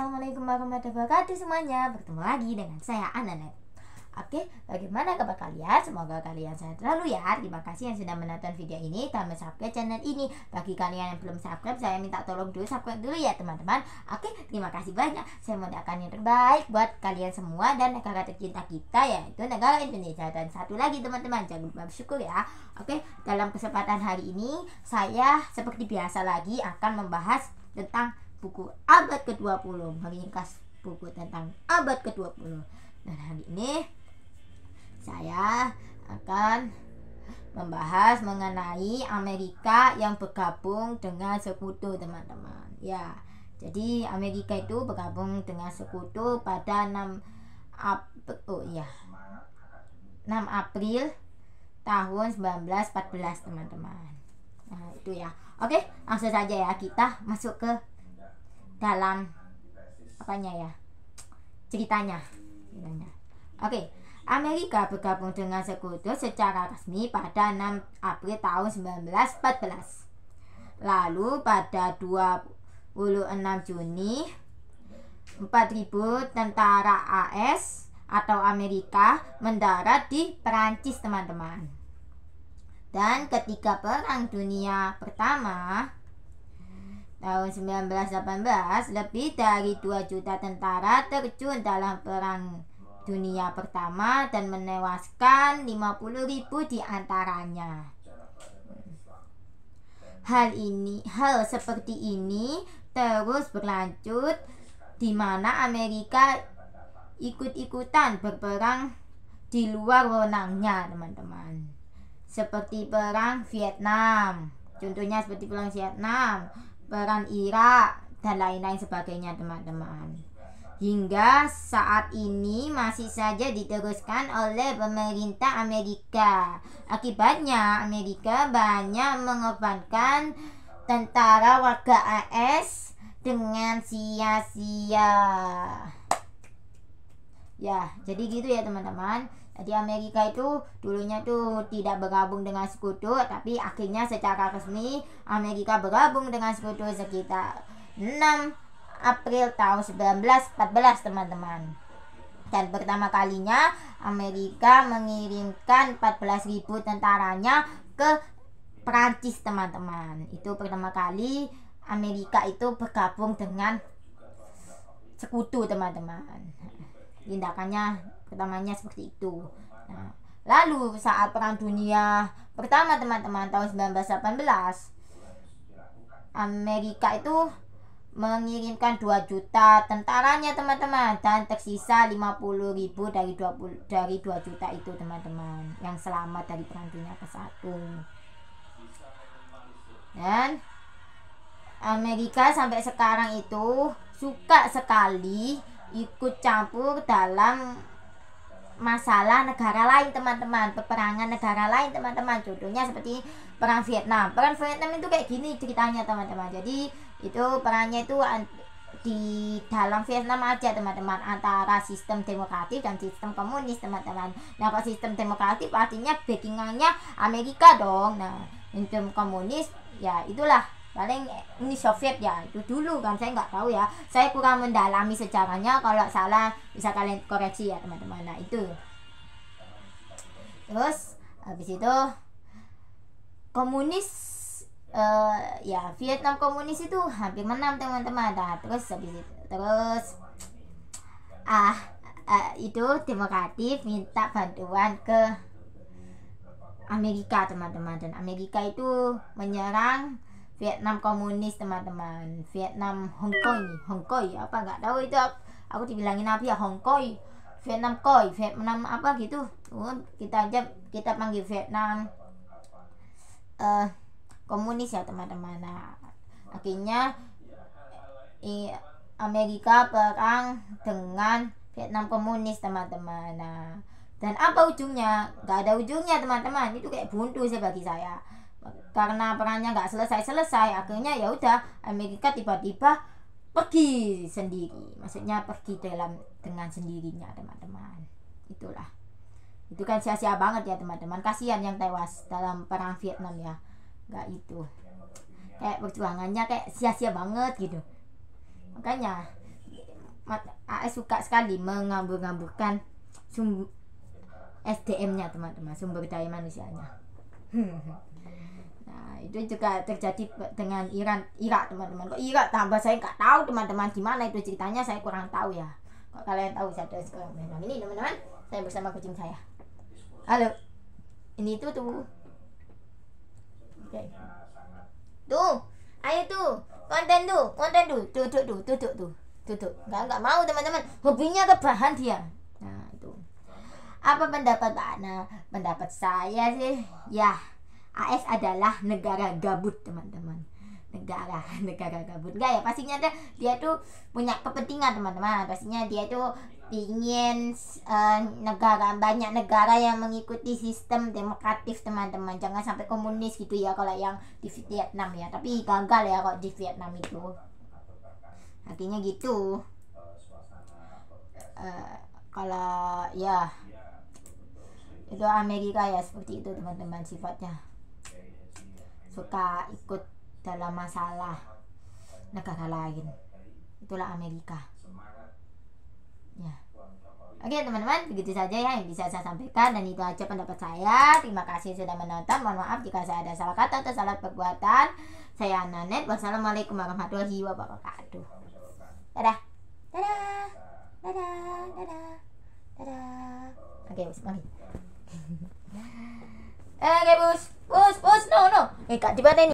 Assalamualaikum warahmatullahi wabarakatuh semuanya. Bertemu lagi dengan saya Ananet. Oke, bagaimana kabar kalian? Semoga kalian sehat selalu ya. Terima kasih yang sudah menonton video ini dan subscribe channel ini. Bagi kalian yang belum subscribe, saya minta tolong dulu subscribe dulu ya teman-teman. Oke, terima kasih banyak. Saya mendoakan yang terbaik buat kalian semua dan negara tercinta kita, yaitu negara Indonesia. Dan satu lagi teman-teman, jangan lupa bersyukur ya. Oke, dalam kesempatan hari ini saya seperti biasa lagi akan membahas tentang buku abad ke-20, meringkas buku tentang abad ke-20. Dan hari ini saya akan membahas mengenai Amerika yang bergabung dengan sekutu, teman-teman. Ya, jadi Amerika itu bergabung dengan sekutu pada 6 April tahun 1914, teman-teman. Nah, itu ya. Oke, langsung saja ya kita masuk ke dalam ceritanya. Oke, Amerika bergabung dengan sekutu secara resmi pada 6 April tahun 1914. Lalu pada 26 Juni 4.000 tentara AS atau Amerika mendarat di Perancis, teman-teman. Dan ketika Perang Dunia Pertama tahun 1918, lebih dari 2 juta tentara terjun dalam Perang Dunia Pertama dan menewaskan 50.000 diantaranya. Hal seperti ini terus berlanjut di mana Amerika ikut-ikutan berperang di luar wewenangnya, teman-teman. Seperti perang Vietnam, contohnya seperti perang Vietnam, perang Irak dan lain-lain sebagainya, teman-teman. Hingga saat ini masih saja diteruskan oleh pemerintah Amerika. Akibatnya Amerika banyak mengorbankan tentara warga AS dengan sia-sia. Ya, jadi gitu ya teman-teman. Jadi Amerika itu dulunya tuh tidak bergabung dengan sekutu, tapi akhirnya secara resmi Amerika bergabung dengan sekutu sekitar 6 April tahun 1914, teman-teman. Dan pertama kalinya Amerika mengirimkan 14.000 tentaranya ke Perancis, teman-teman. Itu pertama kali Amerika itu bergabung dengan sekutu, teman-teman. Tindakannya pertamanya seperti itu. Nah, lalu saat Perang Dunia Pertama, teman-teman, tahun 1918, Amerika itu mengirimkan 2 juta tentaranya, teman-teman, dan tersisa 50.000 dari 2 juta itu, teman-teman, yang selamat dari Perang Dunia ke-1. Dan Amerika sampai sekarang itu suka sekali ikut campur dalam masalah negara lain, teman-teman, peperangan negara lain, teman-teman. Contohnya seperti perang Vietnam. Perang Vietnam itu kayak gini ceritanya, teman-teman. Jadi itu perangnya itu di dalam Vietnam aja, teman-teman, antara sistem demokratis dan sistem komunis, teman-teman. Nah, kalau sistem demokratis artinya backingannya Amerika dong. Nah, sistem komunis ya itulah paling Uni Soviet ya, itu dulu kan, saya nggak tahu ya, saya kurang mendalami sejarahnya. Kalau salah bisa kalian koreksi ya, teman-teman. Nah, itu terus habis itu komunis, ya Vietnam komunis itu hampir menang, teman-teman. Nah, terus habis itu itu demokratis minta bantuan ke Amerika, teman-teman, dan Amerika itu menyerang Vietnam komunis, teman-teman. Vietnam Hongkong apa nggak tahu itu, aku dibilangin apa ya, Hongkong, Vietnam apa gitu. Kita panggil Vietnam komunis ya, teman-teman. Nah, akhirnya Amerika perang dengan Vietnam komunis, teman-teman. Nah, dan apa ujungnya? Nggak ada ujungnya, teman-teman. Itu kayak buntu sih bagi saya, karena perangnya nggak selesai. Akhirnya ya udah, Amerika tiba-tiba pergi sendiri, maksudnya pergi dengan sendirinya, teman-teman. Itulah, itu kan sia-sia banget ya, teman-teman. Kasihan yang tewas dalam perang Vietnam ya. Nggak itu, kayak perjuangannya kayak sia-sia banget gitu. Makanya AS suka sekali mengambur-ngamburkan SDM-nya teman-teman, sumber daya manusianya. Nah, itu juga terjadi dengan Irak teman-teman. Kok Irak tambah saya nggak tahu teman-teman gimana itu ceritanya, saya kurang tahu ya. Kok kalian tahu saya ada sekarang ini teman-teman, saya bersama kucing saya. Halo, ini tuh. Okay. Tuh, ayo tuh, konten tuh, nggak mau teman-teman, hobinya rebahan dia. Nah itu, apa pendapat Ana? Pendapat saya sih, ya AS adalah negara gabut teman-teman. Negara gabut enggak ya, pastinya dia tuh punya kepentingan teman-teman. Pastinya dia tuh ingin banyak negara yang mengikuti sistem demokratis teman-teman. Jangan sampai komunis gitu ya kalau yang di Vietnam ya, tapi gagal ya kalau di Vietnam itu, artinya gitu. Kalau ya itu Amerika ya seperti itu teman-teman, sifatnya suka ikut dalam masalah negara lain, itulah Amerika ya. Oke teman-teman, begitu saja ya yang bisa saya sampaikan, dan itu aja pendapat saya. Terima kasih sudah menonton, mohon maaf jika saya ada salah kata atau salah perbuatan. Saya Nanet, wassalamualaikum warahmatullahi wabarakatuh. Dadah. Oke, mari. Oke, bus, no. Kak, di mana ini?